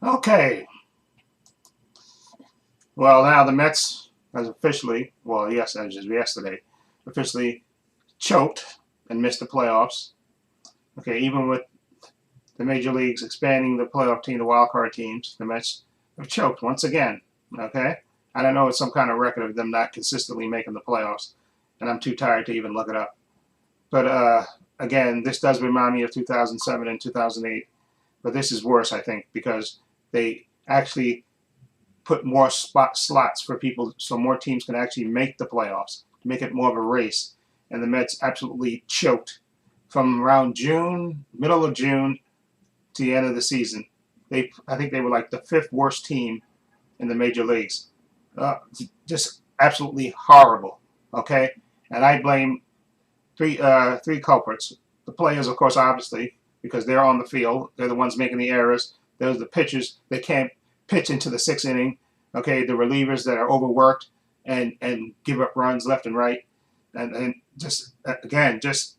Okay. Well, now the Mets has officially, well, yes, as of yesterday, officially choked and missed the playoffs. Okay, even with the major leagues expanding the playoff team to wild card teams, the Mets have choked once again. Okay, I don't know, it's some kind of record of them not consistently making the playoffs, and I'm too tired to even look it up. But again, this does remind me of 2007 and 2008, but this is worse, I think, because they actually put more slots for people so more teams can actually make the playoffs, to make it more of a race. And the Mets absolutely choked from around June, middle of June, to the end of the season. I think they were like the fifth worst team in the major leagues. Uh, just absolutely horrible. Okay, and I blame three culprits. The players, of course, obviously, because they're on the field. They're the ones making the errors. There's the pitchers. They can't pitch into the sixth inning. Okay, the relievers that are overworked and give up runs left and right, and just again just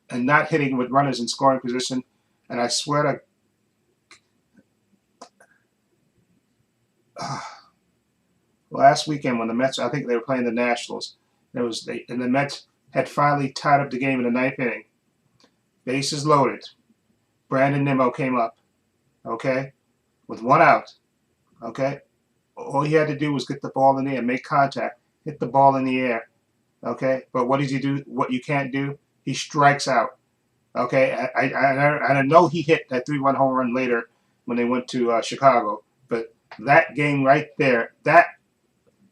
and not hitting with runners in scoring position. And I swear to last weekend when the Mets, I think they were playing the Nationals. And the Mets had finally tied up the game in the ninth inning. Bases loaded. Brandon Nimmo came up, okay, with one out, okay. All he had to do was get the ball in the air, make contact, hit the ball in the air, okay. But what does he do? What you can't do? He strikes out, okay. I know he hit that 3-1 home run later when they went to Chicago, but that game right there, that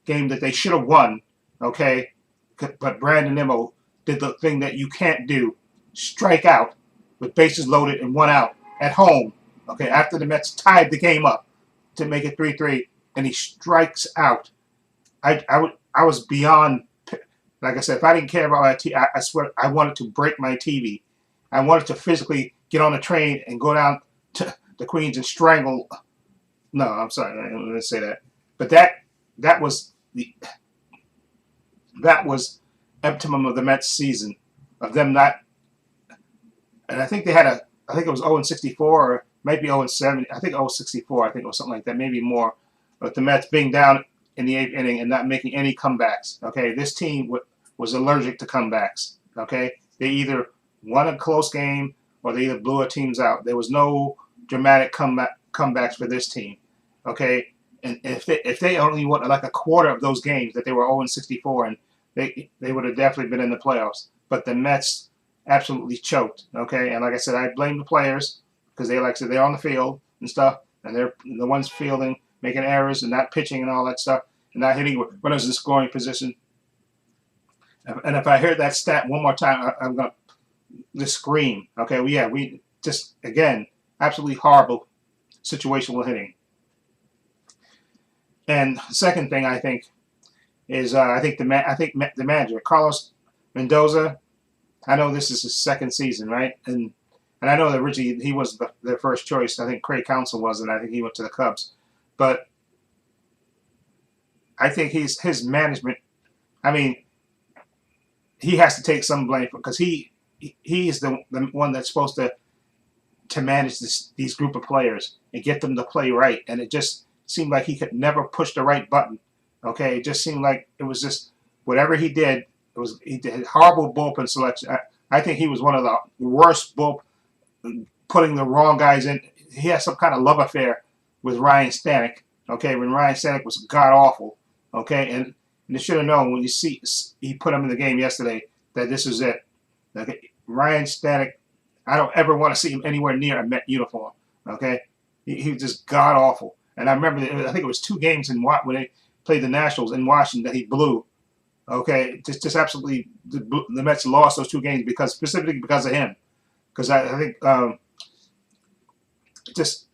game that they should have won, okay. But Brandon Nimmo did the thing that you can't do: strike out with bases loaded and one out at home. Okay, after the Mets tied the game up to make it 3-3, and he strikes out. I was beyond. Like I said, if I didn't care about my TV, I swear I wanted to break my TV. I wanted to physically get on a train and go down to the Queens and strangle. No, I'm sorry, I didn't say that. But that was the that was optimum of the Mets season, of them not. And I think they had I think it was 0-64 or might be 0-70. I think 0-64. I think it was something like that, maybe more. But the Mets being down in the eighth inning and not making any comebacks. Okay, this team was allergic to comebacks. Okay, they either won a close game or they either blew a teams out. There was no dramatic comebacks for this team. Okay, and if they only won like a quarter of those games that they were 0-64, and they would have definitely been in the playoffs. But the Mets absolutely choked. Okay, and like I said, I blame the players because they, like I said, they're on the field and stuff, and they're the ones fielding, making errors and not pitching and all that stuff, and not hitting runners in scoring position. And if I hear that stat one more time, I'm gonna just scream. Okay, well, yeah, we just again absolutely horrible situational hitting. And the second thing I think is I think the manager Carlos Mendoza. I know this is his second season, right? And I know that originally he was their first choice. I think Craig Counsell was, and I think he went to the Cubs. But I think his management. I mean, he has to take some blame for because he is the one that's supposed to manage these group of players and get them to play right. And it just seemed like he could never push the right button. Okay, it just seemed like it was just whatever he did. He did horrible bullpen selection. I think he was one of the worst putting the wrong guys in. He has some kind of love affair with Ryan Stanek. Okay, when Ryan Stanek was god awful. Okay, and you should have known when you see he put him in the game yesterday that this was it. Okay, Ryan Stanek, I don't ever want to see him anywhere near a Met uniform. Okay, he was just god awful. And I remember, I think it was 2 games when they played the Nationals in Washington that he blew. Okay, just absolutely, the Mets lost those 2 games specifically because of him. Because I think just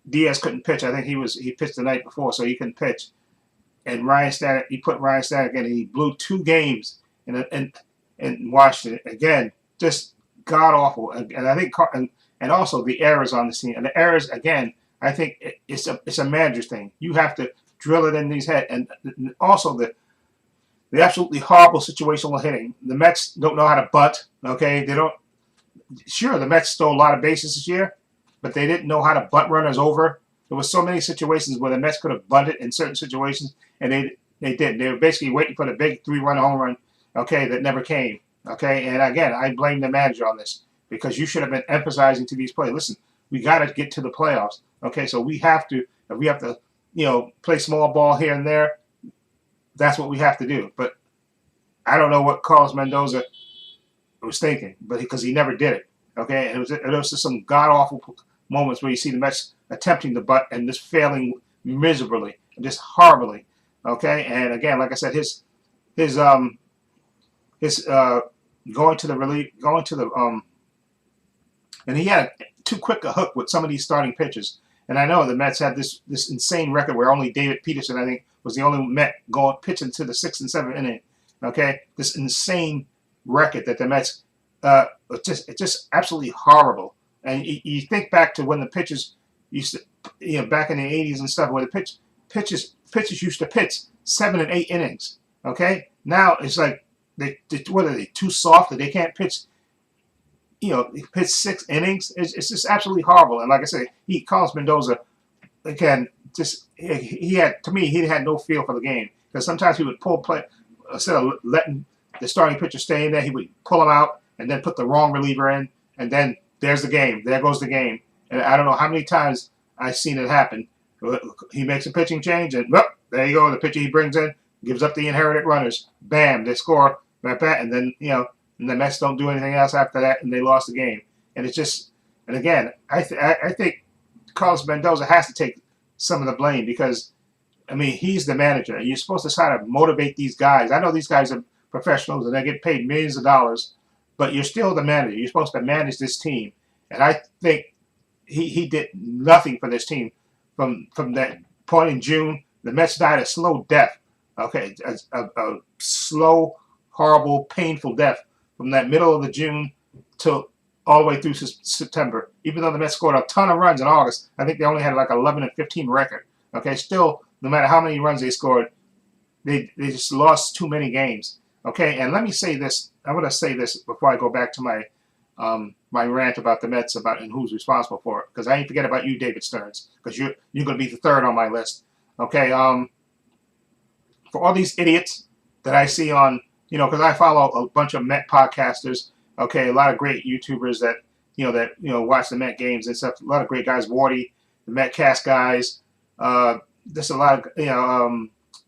Diaz couldn't pitch. I think he pitched the night before, so he couldn't pitch. And he put Ryan Stanek in, and he blew 2 games in Washington. Again, just god awful. And I think and also the errors on the team. And the errors again, I think it's a manager thing. You have to drill it in these heads, and also the absolutely horrible situational hitting. The Mets don't know how to bunt. Okay, they don't. Sure, the Mets stole a lot of bases this year, but they didn't know how to bunt runners over. There was so many situations where the Mets could have bunted in certain situations, and they didn't. They were basically waiting for the big 3-run home run, okay, that never came. Okay, and again, I blame the manager on this because you should have been emphasizing to these players. Listen, we got to get to the playoffs. Okay, so we have to, if we have to, play small ball here and there, that's what we have to do. But I don't know what Carlos Mendoza was thinking, but because he never did it. Okay, and it was just some god awful moments where you see the Mets attempting the butt and just failing miserably, just horribly. Okay, and again, like I said, his going to the relief, and he had too quick a hook with some of these starting pitchers. And I know the Mets had this insane record where only David Peterson, I think, was the only Met going pitching to the 6th and 7th inning. Okay, this insane record that the Mets, it's just absolutely horrible. And you think back to when the pitchers used to, back in the 80s and stuff, where the pitchers used to pitch 7 and 8 innings. Okay, now it's like what are they, too soft that they can't pitch? Pitch 6 innings. It's just absolutely horrible. And like I said, Carlos Mendoza, again, he had no feel for the game, because sometimes he would pull play instead of letting the starting pitcher stay in there, he would pull him out and then put the wrong reliever in, and then there's the game. There goes the game. And I don't know how many times I've seen it happen. He makes a pitching change, and there you go. The pitcher he brings in gives up the inherited runners. Bam, they score right back, and then and the Mets don't do anything else after that, and they lost the game. And it's just, and again, I think Carlos Mendoza has to take some of the blame, because he's the manager, and you're supposed to try to motivate these guys. I know these guys are professionals and they get paid millions of dollars, but you're still the manager. You're supposed to manage this team, and I think he did nothing for this team from that point in June. The Mets died a slow death. Okay, a slow, horrible, painful death from that middle of the June till all the way through September. Even though the Mets scored a ton of runs in August, I think they only had like 11 and 15 record. Okay, still, no matter how many runs they scored, they just lost too many games. Okay, and let me say this. I'm going to say this before I go back to my my rant about the Mets and who's responsible for it, because I ain't forget about you, David Stearns, because you're going to be the third on my list. Okay, for all these idiots that I see on, because I follow a bunch of Met podcasters. Okay, a lot of great YouTubers that watch the Met games and stuff. A lot of great guys, Wardy, the Metcast guys. There's a lot of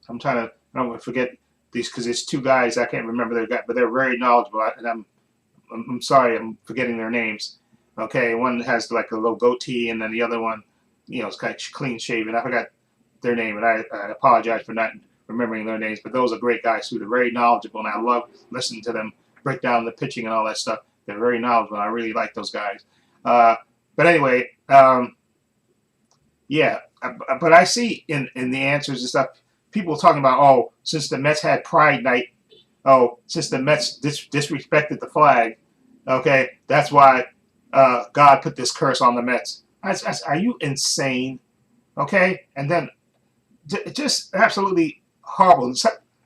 I'm trying to, I don't want to forget these, because it's two guys I can't remember their guy, but they're very knowledgeable. And I'm sorry, I'm forgetting their names. Okay, one has like a little goatee, and then the other one, is kind of clean shaven. I forgot their name, and I apologize for not remembering their names. But those are great guys too. They're very knowledgeable, and I love listening to them break down the pitching and all that stuff. They're very knowledgeable. I really like those guys. But anyway, yeah. But I see in the answers and stuff, people talking about, since the Mets had Pride Night, since the Mets disrespected the flag, okay, that's why God put this curse on the Mets. Are you insane? Okay, and then just absolutely horrible.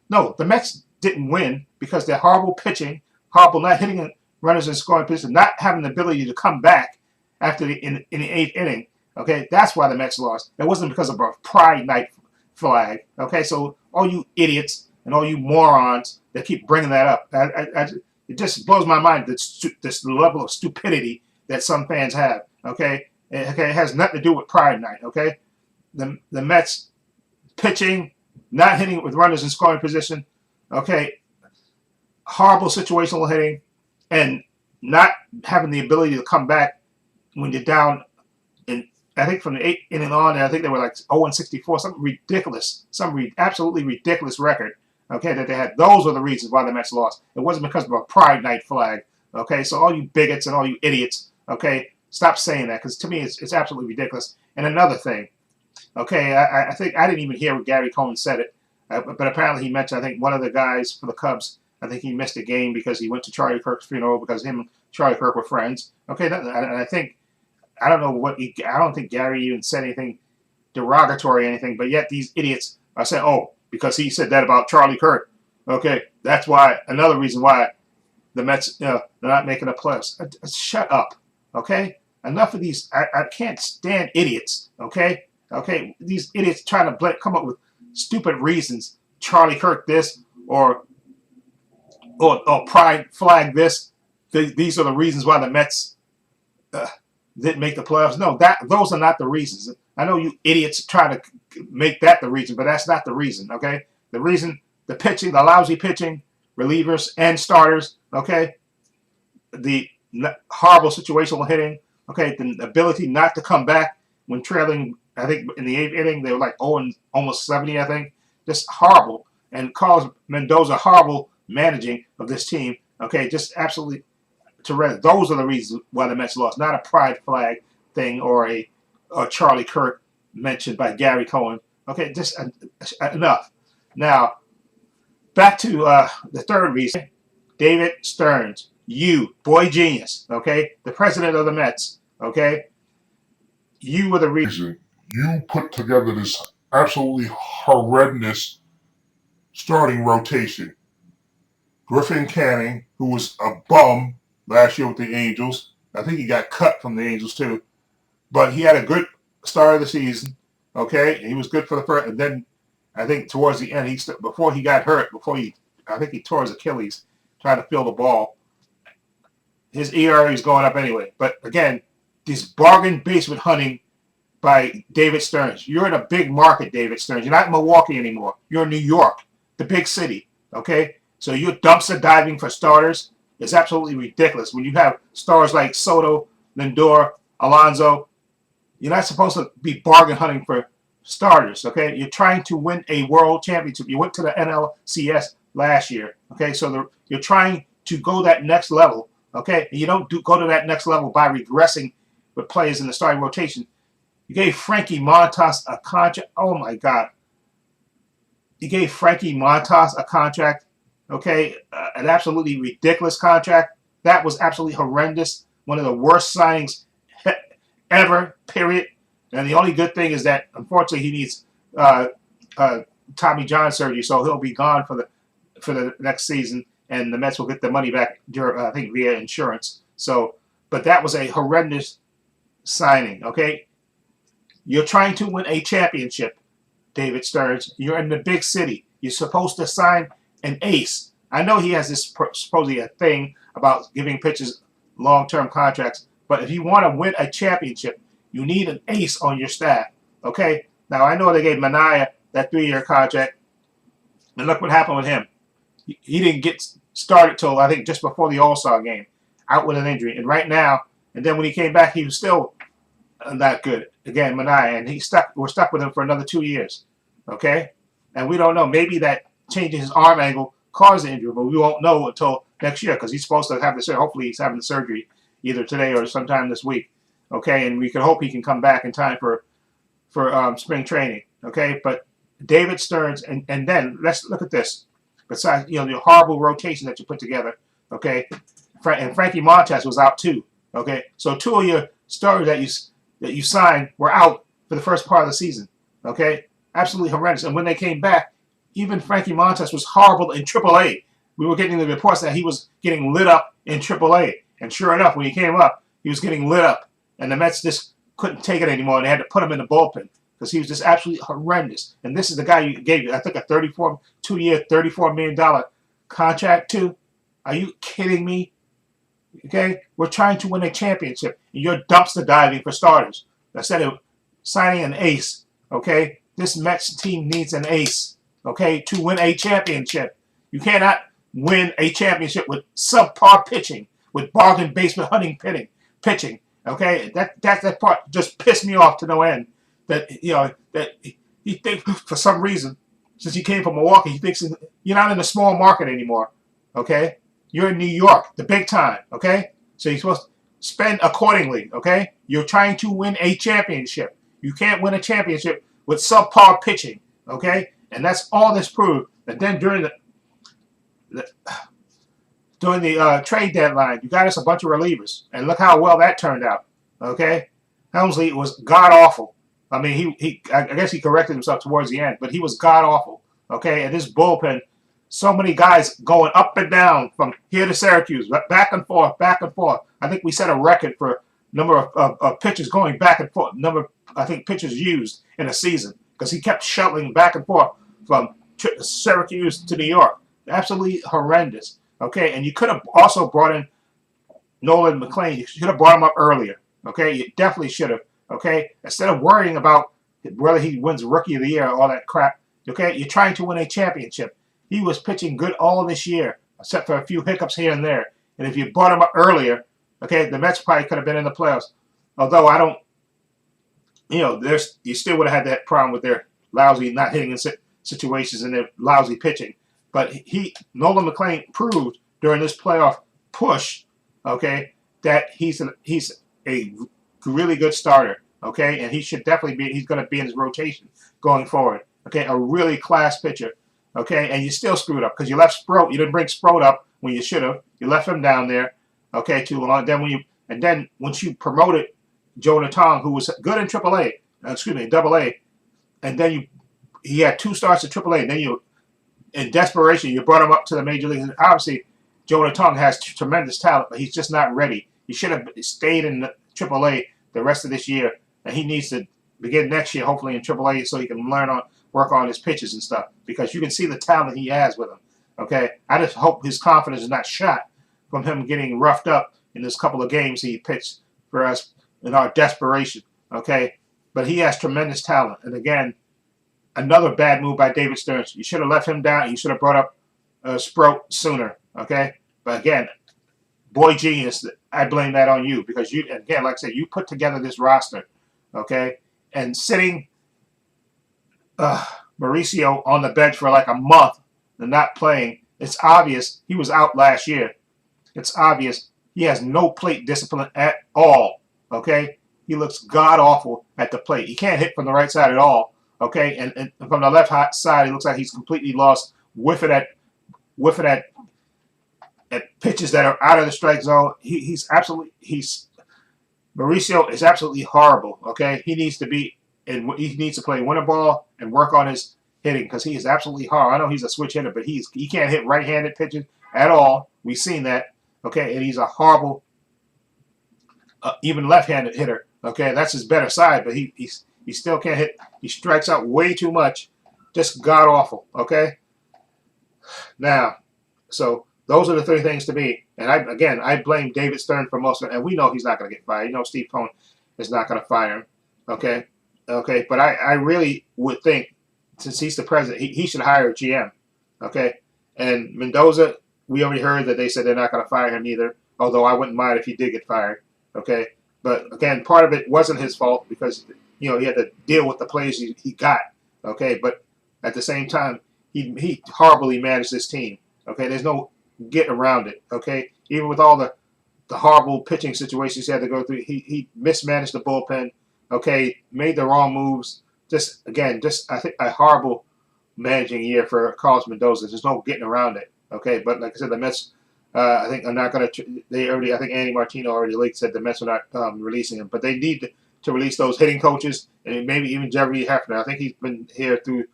No, the Mets didn't win because they're horrible pitching, horrible not hitting runners in scoring position, not having the ability to come back after in the 8th inning. Okay, that's why the Mets lost. It wasn't because of a Pride Night flag. Okay, so all you idiots and all you morons that keep bringing that up, it just blows my mind, this level of stupidity that some fans have. Okay, it has nothing to do with Pride Night. Okay, the Mets pitching, not hitting with runners in scoring position. Okay, horrible situational hitting, and not having the ability to come back when you're down. I think from the 8th inning on, I think they were like 0-64, something ridiculous, absolutely ridiculous record. Okay, that they had. Those were the reasons why the Mets lost. It wasn't because of a Pride Night flag. Okay, so all you bigots and all you idiots, okay, stop saying that, because to me it's absolutely ridiculous. And another thing, okay, I think I didn't even hear what Gary Cohen said it, but apparently he mentioned, I think one of the guys for the Cubs, I think he missed a game because he went to Charlie Kirk's funeral because him and Charlie Kirk were friends. Okay, and I think, I don't know I don't think Gary even said anything derogatory or anything, but yet these idiots are saying, because he said that about Charlie Kirk. Okay, that's why, another reason why the Mets, they're not making a plus. Shut up, okay? Enough of these. I can't stand idiots, okay? Okay, these idiots trying to come up with stupid reasons. Charlie Kirk this or pride flag this. These are the reasons why the Mets uh, didn't make the playoffs. No, those are not the reasons. I know you idiots try to make that the reason, but that's not the reason. Okay, the reason, the pitching, the lousy pitching, relievers and starters. Okay, the horrible situational hitting. Okay, the ability not to come back when trailing. I think in the eighth inning they were like 0 and almost 70. I think just horrible. And Carlos Mendoza horrible managing of this team. Okay, just absolutely terrific. Those are the reasons why the Mets lost, not a pride flag thing or a Charlie Kirk mentioned by Gary Cohen. Okay, just enough. Now back to the third reason. David Stearns, you boy genius. Okay, the president of the Mets. Okay, you were the reason. You put together this absolutely horrendous starting rotation. Griffin Canning, who was a bum last year with the Angels. I think he got cut from the Angels too. But he had a good start of the season. Okay, he was good for the first, and then I think towards the end, before he got hurt, I think he tore his Achilles trying to fill the ball. His ERA is going up anyway. But again, this bargain basement hunting by David Stearns. You're in a big market, David Stearns. You're not in Milwaukee anymore. You're in New York, the big city. Okay, so you're dumpster diving for starters. It's absolutely ridiculous when you have stars like Soto, Lindor, Alonso. You're not supposed to be bargain hunting for starters, okay? You're trying to win a world championship. You went to the NLCS last year, okay? So you're trying to go that next level, okay? And you don't go to that next level by regressing with players in the starting rotation. You gave Frankie Montas a contract. Oh, my God. You gave Frankie Montas a contract, okay? An absolutely ridiculous contract. That was absolutely horrendous. One of the worst signings ever, period. And the only good thing is that, unfortunately, he needs Tommy John surgery, so he'll be gone for the next season, and the Mets will get the money back, I think, via insurance. So, but that was a horrendous signing, okay? You're trying to win a championship, David Stearns. You're in the big city. You're supposed to sign an ace. I know he has this supposedly a thing about giving pitchers long-term contracts, but if you want to win a championship, you need an ace on your staff, okay? Now, I know they gave Manaea that 3-year contract, and look what happened with him. He didn't get started till, I think, just before the All-Star game, out with an injury. And right now, and then when he came back, he was still not good. Again, Manaea, and we're stuck with him for another 2 years, okay? And we don't know. Maybe that changing his arm angle caused the injury, but we won't know until next year because he's supposed to have the surgery. Hopefully, he's having the surgery either today or sometime this week, okay? And we can hope he can come back in time for spring training, okay? But David Stearns, and then let's look at this. Besides, the horrible rotation that you put together, okay? And Frankie Montas was out too, okay? So 2 of your starters that you signed were out for the first part of the season, okay? Absolutely horrendous. And when they came back, even Frankie Montas was horrible in AAA. We were getting the reports that he was getting lit up in AAA. And sure enough, when he came up, he was getting lit up. And the Mets just couldn't take it anymore. And they had to put him in the bullpen because he was just absolutely horrendous. And this is the guy you gave, I think, a 2-year, $34 million contract to. Are you kidding me? Okay? We're trying to win a championship. And you're dumpster diving for starters. Instead of signing an ace, okay? This Mets team needs an ace, okay, to win a championship. You cannot win a championship with subpar pitching, with bargain basement hunting pitching. Okay, that part just pissed me off to no end. That that he thinks for some reason, since he came from Milwaukee, he thinks you're not in a small market anymore. Okay, you're in New York, the big time. Okay, so you're supposed to spend accordingly. Okay, you're trying to win a championship. You can't win a championship with subpar pitching. Okay, and that's all this proved. And then during the trade deadline, you got us a bunch of relievers, and look how well that turned out. Okay, Helmsley was god awful. I mean, I guess he corrected himself towards the end, but he was god awful. Okay, and this bullpen, so many guys going up and down from here to Syracuse, back and forth, back and forth. I think we set a record for number of pitchers going back and forth, number of I think pitchers used in a season because he kept shuttling back and forth from Syracuse to New York. Absolutely horrendous. Okay, and you could have also brought in Nolan McLean. You should have brought him up earlier. Okay, you definitely should have. Okay, instead of worrying about whether he wins Rookie of the Year or all that crap. Okay, you're trying to win a championship. He was pitching good all this year, except for a few hiccups here and there. And if you brought him up earlier, okay, the Mets probably could have been in the playoffs. Although I don't, there's you still would have had that problem with their lousy not hitting in situations and their lousy pitching. But Nolan McLean proved during this playoff push, okay, that he's a really good starter, okay, and he should definitely be. He's going to be in his rotation going forward, okay, a really class pitcher, okay, and you still screwed up because you left Sproat. You didn't bring Sproat up when you should have. You left him down there, okay, too long. Then once you promoted Joe Natong, who was good in Double A, and then he had 2 starts at Triple A. And then in desperation, you brought him up to the major leagues. And obviously, Joe Natong has tremendous talent, but he's just not ready. He should have stayed in Triple A the rest of this year, and he needs to begin next year, hopefully in Triple A, so he can work on his pitches and stuff. Because you can see the talent he has with him. Okay, I just hope his confidence is not shot from him getting roughed up in this couple of games he pitched for us in our desperation. Okay, but he has tremendous talent, and again, another bad move by David Stearns. You should have left him down. You should have brought up Sproat sooner. Okay, but again, boy genius. I blame that on you because like I said, you put together this roster. Okay, and sitting Mauricio on the bench for like a month and not playing. It's obvious he was out last year. It's obvious he has no plate discipline at all. Okay, he looks god awful at the plate. He can't hit from the right side at all. Okay, and from the left side, he looks like he's completely lost. Whiffing at pitches that are out of the strike zone. Mauricio is absolutely horrible. Okay, he needs to play winter ball and work on his hitting because he is absolutely horrible. I know he's a switch hitter, but he can't hit right-handed pitches at all. We've seen that. Okay, and he's a horrible, even left-handed hitter. Okay, that's his better side, but he still can't hit. He strikes out way too much. Just god awful. Okay. Now, so those are the 3 things to me. And I blame David Stern for most of it. And we know he's not going to get fired. Steve Cohen is not going to fire him. Okay. Okay. But I really would think, since he's the president, he should hire a GM. Okay. And Mendoza, we already heard that they said they're not going to fire him either. Although I wouldn't mind if he did get fired. Okay. But again, part of it wasn't his fault because he had to deal with the players he got. Okay. But at the same time, he horribly managed this team. Okay. There's no get around it. Okay. Even with all the horrible pitching situations he had to go through, he mismanaged the bullpen. Okay. Made the wrong moves. I think a horrible managing year for Carlos Mendoza. There's no getting around it. Okay. But like I said, the Mets, I think I'm not going to. I think Andy Martino already said the Mets are not releasing him, but they need to release those hitting coaches and maybe even Jeremy Hefner. I think he's been here through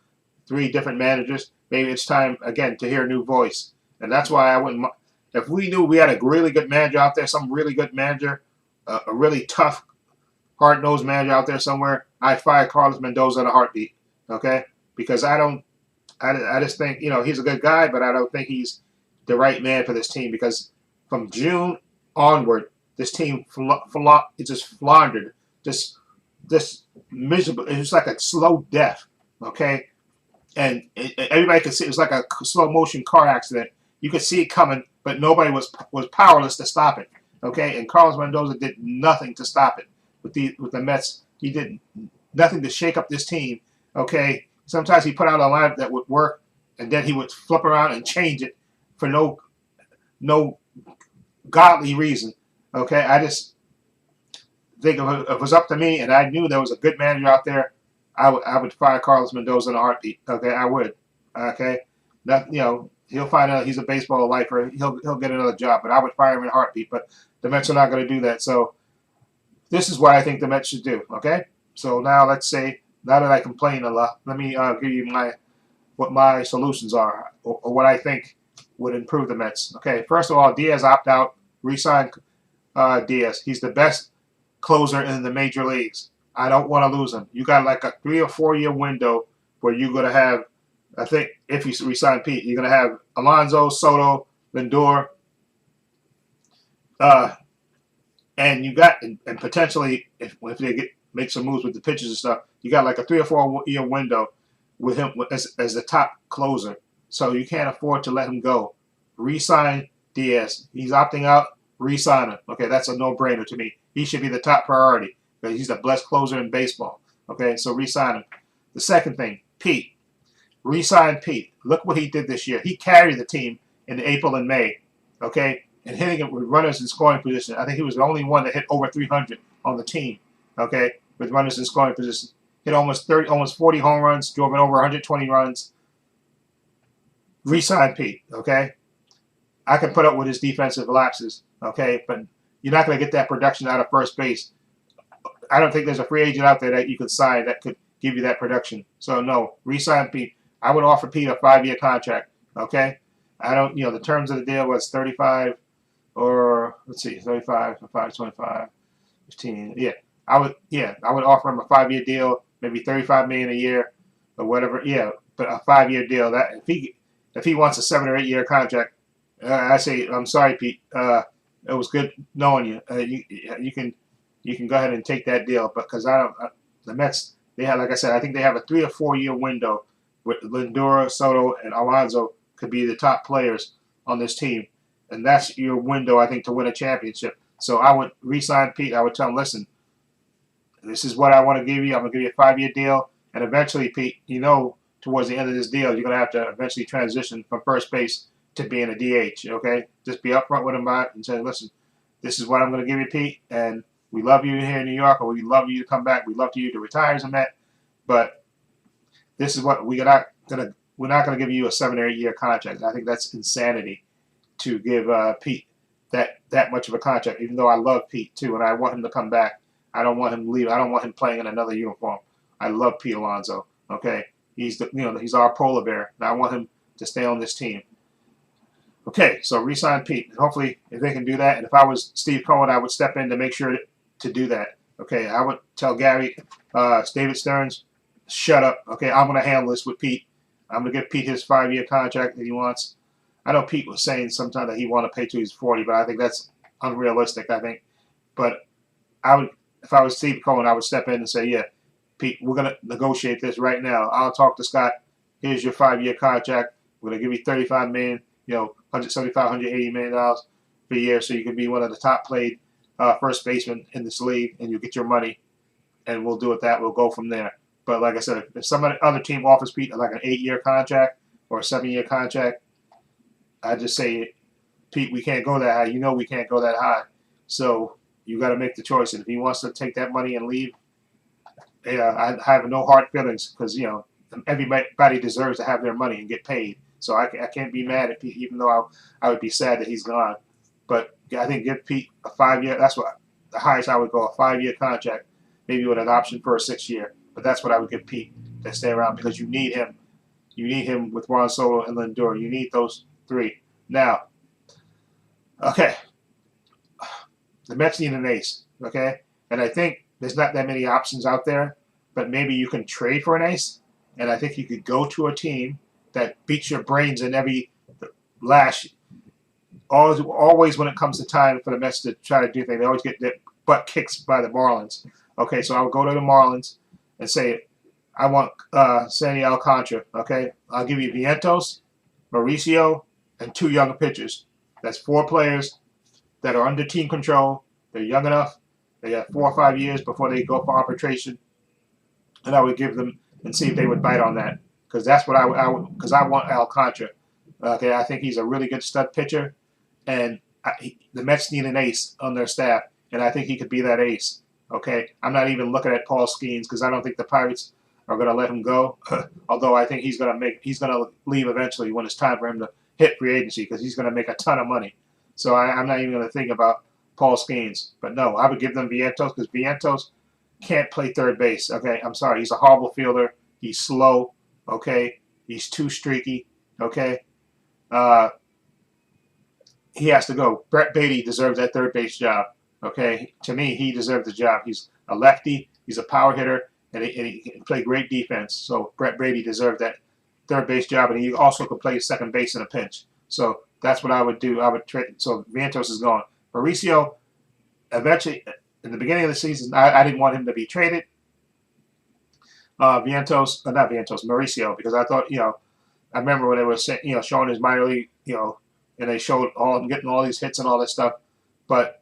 3 different managers. Maybe it's time again to hear a new voice, and that's why I wouldn't. If we knew we had a really good manager out there, some really good manager, a really tough, hard-nosed manager out there somewhere, I'd fire Carlos Mendoza in a heartbeat. Okay, because I just think he's a good guy, but I don't think he's the right man for this team because from June onward, this team it just floundered, just miserable. It was like a slow death, okay? And everybody could see it was like a slow motion car accident. You could see it coming, but nobody was powerless to stop it, okay? And Carlos Mendoza did nothing to stop it with the Mets. He did nothing to shake up this team, okay? Sometimes he put out a lineup that would work, and then he would flip around and change it for no godly reason. Okay, I just think if it was up to me and I knew there was a good manager out there, I would fire Carlos Mendoza in a heartbeat. Okay, I would. Okay, he'll find out he's a baseball lifer. He'll get another job, but I would fire him in a heartbeat. But the Mets are not going to do that. So this is what I think the Mets should do. Okay, so now now that I complain a lot, let me give you what my solutions are or what I think would improve the Mets. Okay, first of all, Diaz opt out, re-sign Diaz. He's the best closer in the major leagues. I don't want to lose him. You got like a 3 or 4 year window where you're going to have, I think, if you resign Pete, you're going to have Alonso, Soto, Lindor, uh, and you got and potentially if they make some moves with the pitchers and stuff, you got like a 3 or 4 year window with him as the top closer. So you can't afford to let him go. Resign Diaz. He's opting out. Resign him. Okay, that's a no-brainer to me. He should be the top priority because he's the best closer in baseball. Okay, so resign him. The second thing, Pete. Resign Pete. Look what he did this year. He carried the team in April and May. Okay, and hitting it with runners in scoring position. I think he was the only one that hit over 300 on the team. Okay, with runners in scoring position, hit almost 40 home runs, drove in over 120 runs. Resign Pete. Okay, I can put up with his defensive lapses. Okay, but you're not going to get that production out of first base. I don't think there's a free agent out there that you could sign that could give you that production. So no, resign Pete. I would offer Pete a 5 year contract. Okay, I don't. The terms of the deal was 35 or let's see, 35, 5, 25, 15. Yeah, I would. Yeah, I would offer him a 5 year deal, maybe 35 million a year or whatever. Yeah, but a 5 year deal. That if he wants a 7 or 8 year contract, I say I'm sorry, Pete. It was good knowing you. You can go ahead and take that deal, but because I don't. The Mets, they have, like I said, I think they have a 3 or 4 year window with Lindor, Soto, and Alonso could be the top players on this team, and that's your window, I think, to win a championship. So I would re-sign Pete. I would tell him, listen, this is what I want to give you. I'm going to give you a 5 year deal, and eventually, Pete, towards the end of this deal, you're going to have to eventually transition from first base to being a DH. Okay, just be upfront with him about it and say, listen, this is what I'm going to give you, Pete, and we love you here in New York, or we love you to come back. We love you to retire as a Met, but this is what we're not gonna give you a 7 or 8 year contract. I think that's insanity to give Pete that much of a contract. Even though I love Pete too, and I want him to come back. I don't want him to leave. I don't want him playing in another uniform. I love Pete Alonso. Okay, he's he's our polar bear, and I want him to stay on this team. Okay, so re-sign Pete. And hopefully, if they can do that, and if I was Steve Cohen, I would step in to make sure to do that. Okay, I would tell Gary, David Stearns, shut up. Okay, I'm going to handle this with Pete. I'm going to give Pete his 5 year contract that he wants. I know Pete was saying sometime that he wanted to pay till he's 40, but I think that's unrealistic, I think. But if I was Steve Cohen, I would step in and say, yeah, Pete, we're going to negotiate this right now. I'll talk to Scott. Here's your 5 year contract. We're going to give you $35 million, $175, $180 million per year, so you can be one of the top played first basemen in this league, and you get your money, and we'll do it that. We'll go from there. But like I said, if some other team offers Pete like an 8 year contract or a 7 year contract, I just say, Pete, we can't go that high. We can't go that high. So you got to make the choice. And if he wants to take that money and leave, I have no hard feelings because everybody deserves to have their money and get paid. So I can't be mad at Pete, even though I would be sad that he's gone. But I think give Pete a 5 year. That's what the highest I would go, a 5 year contract, maybe with an option for a 6 year. But that's what I would give Pete to stay around because you need him. You need him with Juan Soto and Lindor. You need those three. Now, okay, the Mets need an ace, okay? And I think there's not that many options out there, but maybe you can trade for an ace. And I think you could go to a team that beats your brains in every lash. Always when it comes to time for the Mets to try to do things, they always get their butt kicks by the Marlins. Okay, so I would go to the Marlins and say, I want Sandy Alcantara. Okay, I'll give you Vientos, Mauricio, and 2 younger pitchers. That's 4 players that are under team control. They're young enough. They have 4 or 5 years before they go for arbitration, and I would give them and see if they would bite on that because that's what I would because I want Alcantara. Okay, I think he's a really good stud pitcher, and the Mets need an ace on their staff, and I think he could be that ace. Okay, I'm not even looking at Paul Skeens because I don't think the Pirates are going to let him go. Although I think he's going to leave eventually when it's time for him to hit free agency because he's going to make a ton of money. So I'm not even going to think about Paul Skeens. But no, I would give them Vientos because Vientos can't play third base. Okay, I'm sorry, he's a horrible fielder. He's slow. Okay, he's too streaky. Okay, he has to go. Brett Beatty deserves that third base job. Okay, to me, he deserves the job. He's a lefty He's a power hitter, and he can play great defense. So Brett Brady deserved that third base job, and he also could play second base in a pinch. So that's what I would do. I would trade. So Vientos is gone. Mauricio, eventually, in the beginning of the season, I didn't want him to be traded. Not Vientos, Mauricio, because I thought, I remember when they were showing his minor league, and they showed all him getting all these hits and all that stuff, but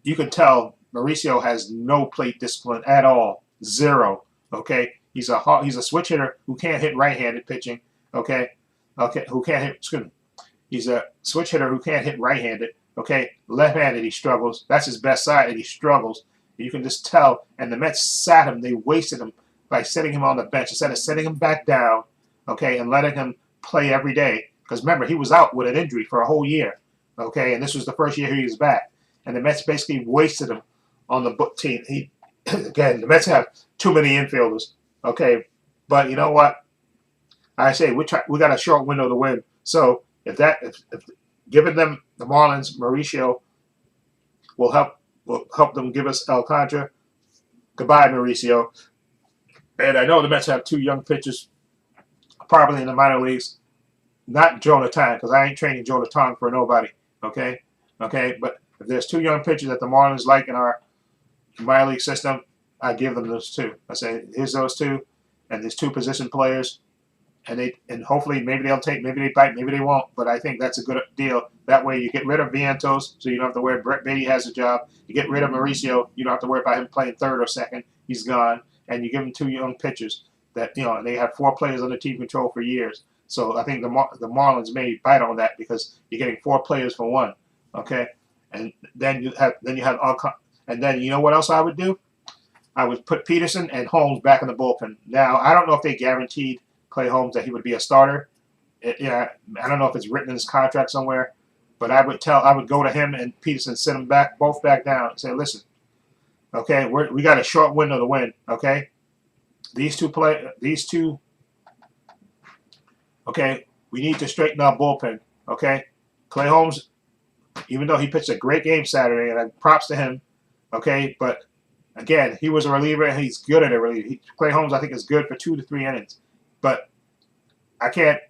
you could tell Mauricio has no plate discipline at all, zero. Okay, he's a switch hitter who can't hit right-handed pitching. Okay, who can't hit. Excuse me. He's a switch hitter who can't hit right-handed. Okay, left-handed he struggles. That's his best side, and he struggles. You can just tell. And the Mets sat him. They wasted him by setting him on the bench instead of setting him back down. Okay, and letting him play every day. Because remember, he was out with an injury for a whole year. Okay, and this was the first year he was back. And the Mets basically wasted him on the book team. Again, the Mets have too many infielders. Okay, but you know what? I say we got a short window to win. So if giving them the Marlins, Mauricio will help them give us Alcantara. Goodbye, Mauricio. And I know the Mets have two young pitchers, probably in the minor leagues. Not Jonathan, because I ain't training Jonathan for nobody. Okay, but if there's two young pitchers that the Marlins like in our minor league system, I give them those two. I say, here's those two, and there's two position players, and hopefully maybe they'll take, maybe they bite, maybe they won't. But I think that's a good deal. That way you get rid of Vientos, so you don't have to worry. Brett Beatty has a job. You get rid of Mauricio, you don't have to worry about him playing third or second. He's gone, and you give them two young pitchers that and they have four players under team control for years. So I think the Marlins may bite on that because you're getting four players for one. Okay, and then you have and then you know what else I would do? I would put Peterson and Holmes back in the bullpen. Now I don't know if they guaranteed Clay Holmes that he would be a starter. I don't know if it's written in his contract somewhere, but I would go to him and Peterson, send them both back down, and say, listen, okay, we got a short window to win. Okay, these two. Okay, we need to straighten our bullpen. Okay, Clay Holmes, even though he pitched a great game Saturday, and props to him. Okay, but again, he was a reliever, and he's good at a reliever. Clay Holmes, I think, is good for 2 to 3 innings, but I can't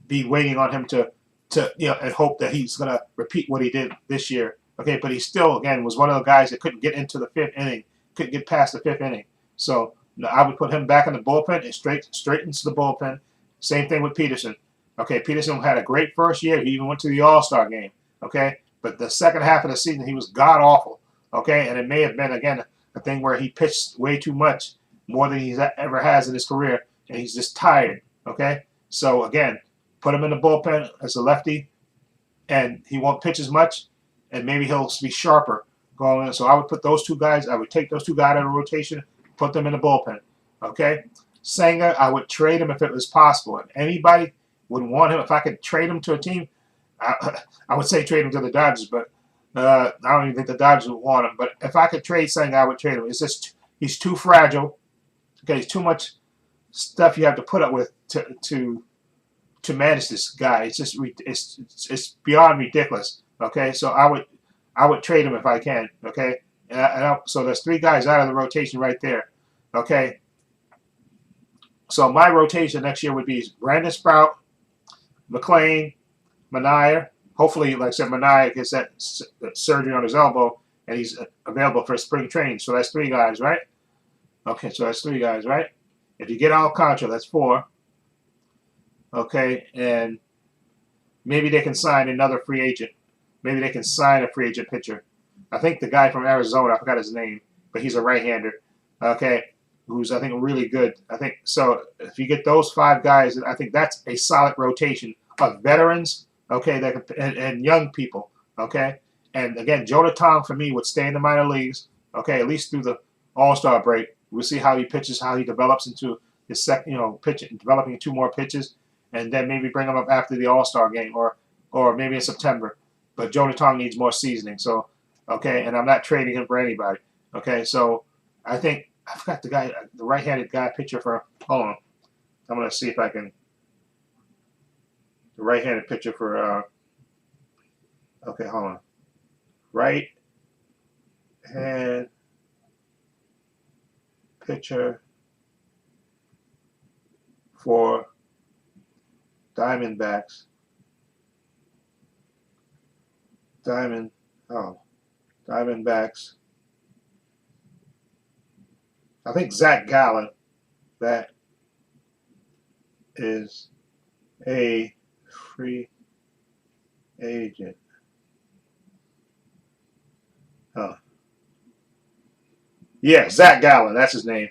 be waiting on him to and hope that he's gonna repeat what he did this year. Okay, but he still, again, was one of the guys that couldn't get into the 5th inning, couldn't get past the 5th inning. So I would put him back in the bullpen and straightens the bullpen. Same thing with Peterson. Okay, Peterson had a great first year. He even went to the All-Star game. Okay, but the second half of the season, he was god awful. Okay, and it may have been, again, a thing where he pitched way too much, more than he ever has in his career, and he's just tired. Okay, so again, put him in the bullpen as a lefty, and he won't pitch as much, and maybe he'll be sharper going in. So I would put those two guys. I would take those two guys out of rotation, put them in the bullpen. Okay. Sanger, I would trade him if it was possible. If anybody would want him, if I could trade him to a team, I would say trade him to the Dodgers, but I don't even think the Dodgers would want him. But if I could trade Sanger, I would trade him. It's just he's too fragile. Okay, he's too much stuff you have to put up with to manage this guy. It's just it's beyond ridiculous. Okay, so I would trade him if I can. Okay, so there's 3 guys out of the rotation right there. Okay. So my rotation next year would be Brandon Sprout, McLean, Manaea. Hopefully, like I said, Manaea gets that surgery on his elbow and he's available for spring training. So that's 3 guys, right? Okay, so that's 3 guys, right? If you get Alcantara, that's 4. Okay, and maybe they can sign another free agent. Maybe they can sign a free agent pitcher. I think the guy from Arizona, I forgot his name, but he's a right-hander. Okay, who's I think really good. I think so. If you get those 5 guys, I think that's a solid rotation of veterans. Okay, that and young people. Okay, and again, Jonathan for me would stay in the minor leagues. Okay, at least through the All-Star break. We'll see how he pitches, how he develops into his second, pitching, developing 2 more pitches, and then maybe bring him up after the All-Star game or maybe in September. But Jonathan needs more seasoning. So okay, and I'm not trading him for anybody. Okay, so I think. I forgot the right-handed guy pitcher for. Hold on, I'm gonna see if I can. The right-handed pitcher for. Okay, hold on. Right hand pitcher for Diamondbacks. Diamondbacks. I think Zach Gallen. That is a free agent. Huh. Yeah, Zach Gallen. That's his name.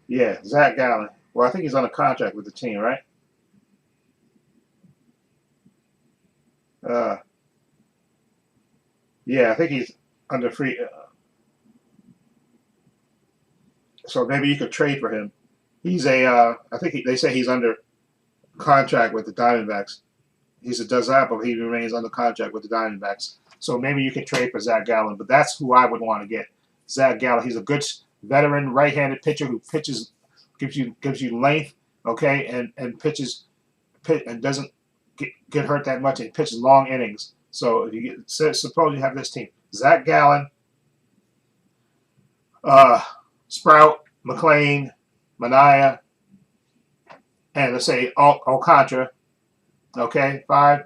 Yeah, Zach Gallen. Well, I think he's on a contract with the team, right? Uh, yeah, I think he's under free. So maybe you could trade for him. He's a. I think they say he's under contract with the Diamondbacks. He's a does that, but he remains under contract with the Diamondbacks. So maybe you can trade for Zach Gallen, but that's who I would want to get. Zach Gallen. He's a good veteran right-handed pitcher who pitches, gives you length, okay, and pitches and doesn't get hurt that much and pitches long innings. So if you get suppose you have this team: Zach Gallen, uh, Sprout, McLean, Mania, and let's say Alcantara. Okay, 5.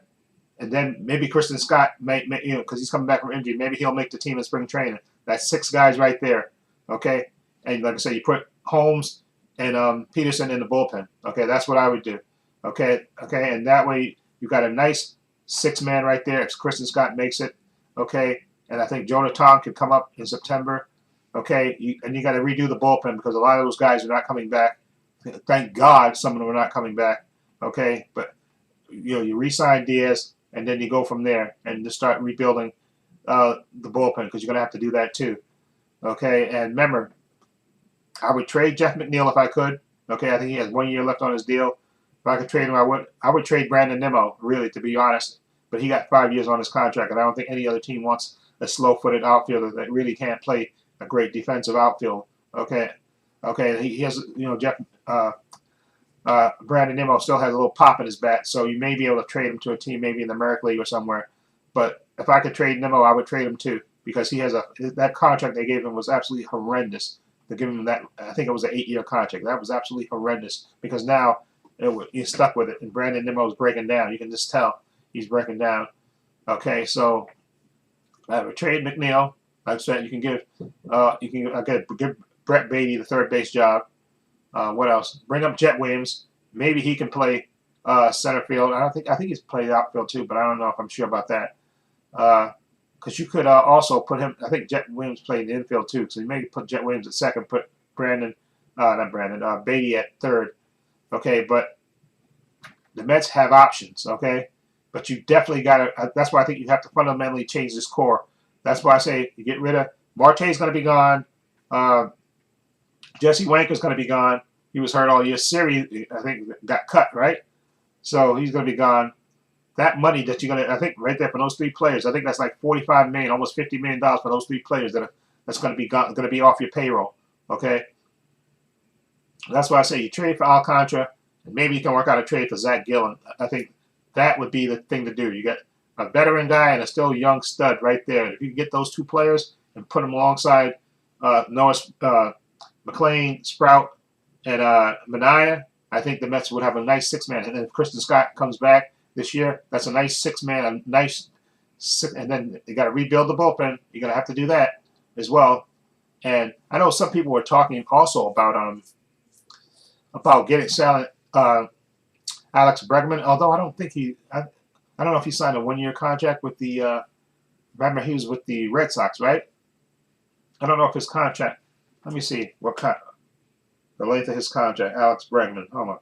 And then maybe Kristen Scott may because he's coming back from injury. Maybe he'll make the team in spring training. That's 6 guys right there. Okay, and like I said, you put Holmes and Peterson in the bullpen. Okay, that's what I would do. Okay, and that way you got a nice 6-man right there. If Kristen Scott makes it, okay, and I think Jonah Tom could come up in September. Okay, and you got to redo the bullpen because a lot of those guys are not coming back. Thank God some of them are not coming back. Okay, but you re-sign Diaz, and then you go from there and just start rebuilding the bullpen because you're going to have to do that too. Okay, and remember, I would trade Jeff McNeil if I could. Okay, I think he has 1 year left on his deal. If I could trade him, I would. I would trade Brandon Nimmo, really, to be honest. But he got 5 years on his contract, and I don't think any other team wants a slow-footed outfielder that really can't play a great defensive outfield. Okay, he has, Jeff. Brandon Nimmo still has a little pop in his bat, so you may be able to trade him to a team maybe in the American League or somewhere. But if I could trade Nimmo, I would trade him too because he has that contract they gave him was absolutely horrendous. To give him that, I think it was an 8-year contract. That was absolutely horrendous because now he's stuck with it, and Brandon Nimmo is breaking down. You can just tell he's breaking down. Okay, so I would trade McNeil. Like I said, you can give give Brett Beatty the third base job. What else? Bring up Jet Williams. Maybe he can play center field. I think he's played outfield too, but I don't know if I'm sure about that. Because you could also put him. I think Jet Williams played in the infield too, so you maybe put Jet Williams at second, put Beatty at third. Okay, but the Mets have options. Okay, but you definitely got to. That's why I think you have to fundamentally change this core. That's why I say you get rid of Marte's going to be gone. Jesse Wanker's going to be gone. He was hurt all year. Siri, I think, got cut, right? So he's going to be gone. That money that you're going to, I think, right there for those 3 players, I think that's like $45 million, almost $50 million for those 3 players that's going to be off your payroll. Okay, that's why I say you trade for Alcantara, and maybe you can work out a trade for Zach Gallen. I think that would be the thing to do. You got a veteran guy and a still young stud right there. If you can get those 2 players and put them alongside Noah McLean, Sprout, and Mania, I think the Mets would have a nice 6-man. And then if Kristen Scott comes back this year, that's a nice 6-man, and then you got to rebuild the bullpen. You're going to have to do that as well. And I know some people were talking also about selling Alex Bregman, although I don't think I don't know if he signed a 1-year contract with the. Remember, he was with the Red Sox, right? I don't know if his contract. Let me see the length of his contract. Alex Bregman. Hold on.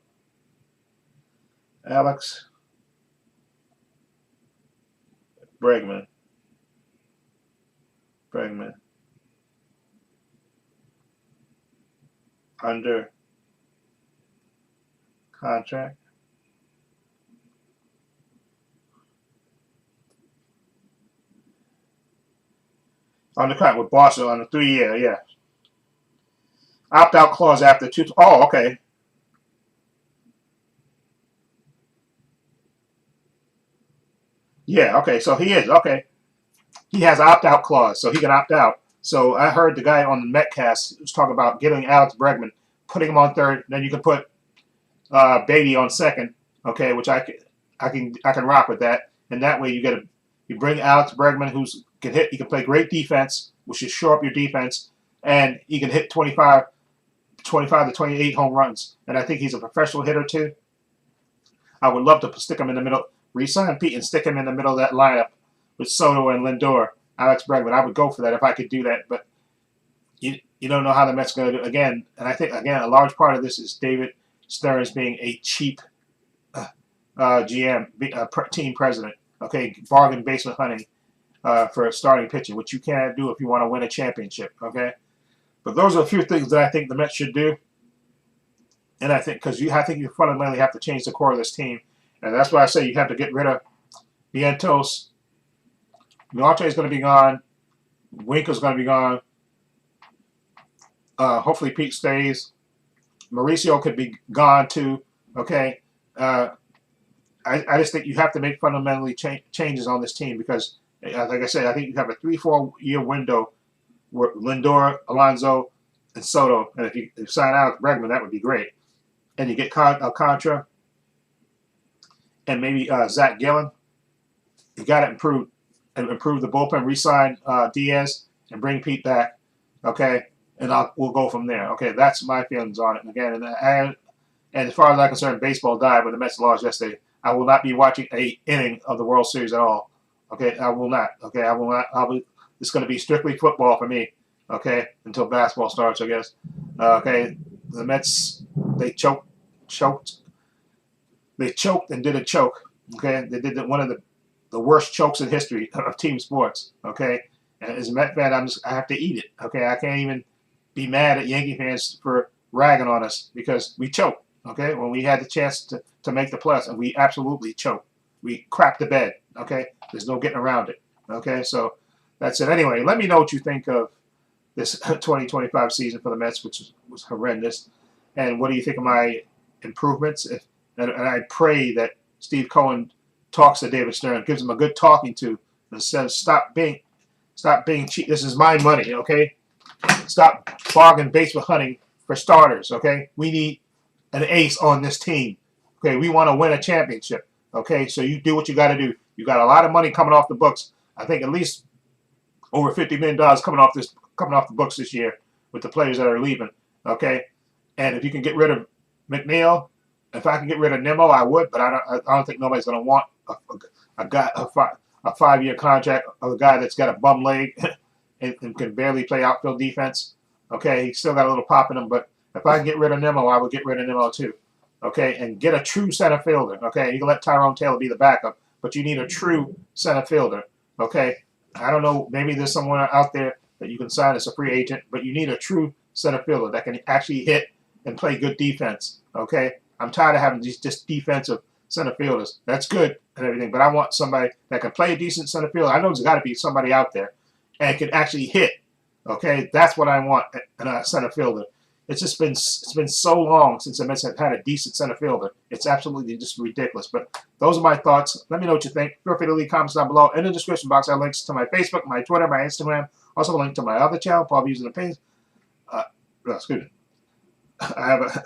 Alex Bregman. Under contract. Under contract with Boston on a 3-year, yeah. Opt-out clause after 2. Oh, okay. Yeah, okay. So he is okay. He has an opt-out clause, so he can opt out. So I heard the guy on the Metcast was talking about getting Alex Bregman, putting him on third, then you can put Beatty on second, okay, which I can rock with that. And that way you bring Alex Bregman, who's can hit, he can play great defense, which should shore up your defense, and he can hit 25 to 28 home runs. And I think he's a professional hitter too. I would love to stick him in the middle, re-sign Pete and stick him in the middle of that lineup with Soto and Lindor, Alex Bregman. I would go for that if I could do that, but you don't know how the Mets are going to do again. And I think again a large part of this is David Stearns being a cheap GM, team president. Okay, bargain basement hunting for starting pitching, which you can't do if you want to win a championship. Okay, but those are a few things that I think the Mets should do. And I think I think you fundamentally have to change the core of this team, and that's why I say you have to get rid of Vientos. Marte is going to be gone. Winker's going to be gone. Hopefully Pete stays. Mauricio could be gone too. Okay, I just think you have to make fundamentally changes on this team because, like I said, I think you have a 3-4 year window where Lindor, Alonso, and Soto, and if you sign Alex Bregman, that would be great. And you get Alcantara and maybe Zach Gillen. You got to improve the bullpen. Re-sign Diaz and bring Pete back. Okay, and we'll go from there. Okay, that's my feelings on it. Again, and as far as I'm concerned, baseball died when the Mets lost yesterday. I will not be watching an inning of the World Series at all. Okay, I will not. Okay, I will not. It's going to be strictly football for me. Okay, until basketball starts, I guess. Okay, the Mets, they choked and did a choke. Okay, they did one of the worst chokes in history of team sports. Okay, and as a Met fan, I have to eat it. Okay, I can't even be mad at Yankee fans for ragging on us because we choked. Okay, when we had the chance to make the plus, and we absolutely choked. We crapped the bed. Okay, there's no getting around it. Okay, so that's it. Anyway, let me know what you think of this 2025 season for the Mets, which was horrendous. And what do you think of my improvements? And I pray that Steve Cohen talks to David Stern, gives him a good talking to, and says, stop being cheap. This is my money, okay? Stop bargain basement hunting for starters, okay? We need an ace on this team. Okay, we want to win a championship. Okay, so you do what you got to do. You got a lot of money coming off the books. I think at least over $50 million coming off the books this year with the players that are leaving. Okay, and if you can get rid of McNeil, if I can get rid of Nimmo, I would. But I don't think nobody's going to want a 5-year contract of a guy that's got a bum leg and can barely play outfield defense. Okay, he's still got a little pop in him, but if I can get rid of Nimmo, I would get rid of Nimmo too. Okay, and get a true center fielder. Okay, you can let Tyrone Taylor be the backup, but you need a true center fielder. Okay, I don't know, maybe there's someone out there that you can sign as a free agent, but you need a true center fielder that can actually hit and play good defense. Okay, I'm tired of having these just defensive center fielders. That's good and everything, but I want somebody that can play a decent center fielder. I know there's got to be somebody out there and can actually hit. Okay, that's what I want in a center fielder. It's been so long since the Mets have had a decent center fielder. It's absolutely just ridiculous. But those are my thoughts. Let me know what you think. Feel free to leave comments down below. In the description box, I have links to my Facebook, my Twitter, my Instagram. Also a link to my other channel, Paul Views and Opinions. Excuse me. I have a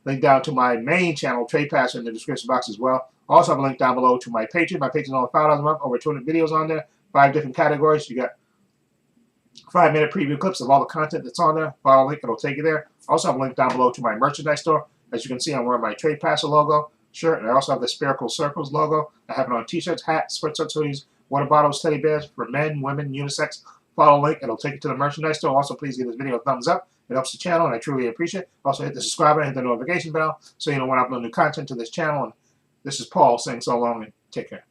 link down to my main channel, Trepacer, in the description box as well. Also have a link down below to my Patreon. My Patreon is only $5 a month, over 200 videos on there, 5 different categories. You got 5-minute preview clips of all the content that's on there. Follow the link, it'll take you there. Also have a link down below to my merchandise store. As you can see, I'm wearing my Trepacer logo shirt, and I also have the Spherical Circles logo. I have it on t-shirts, hats, sweatshirts, hoodies, water bottles, teddy bears for men, women, unisex. Follow the link, it'll take you to the merchandise store. Also, please give this video a thumbs up. It helps the channel, and I truly appreciate it. Also, hit the subscribe button, hit the notification bell, so you know when I upload new content to this channel. And this is Paul saying so long, and take care.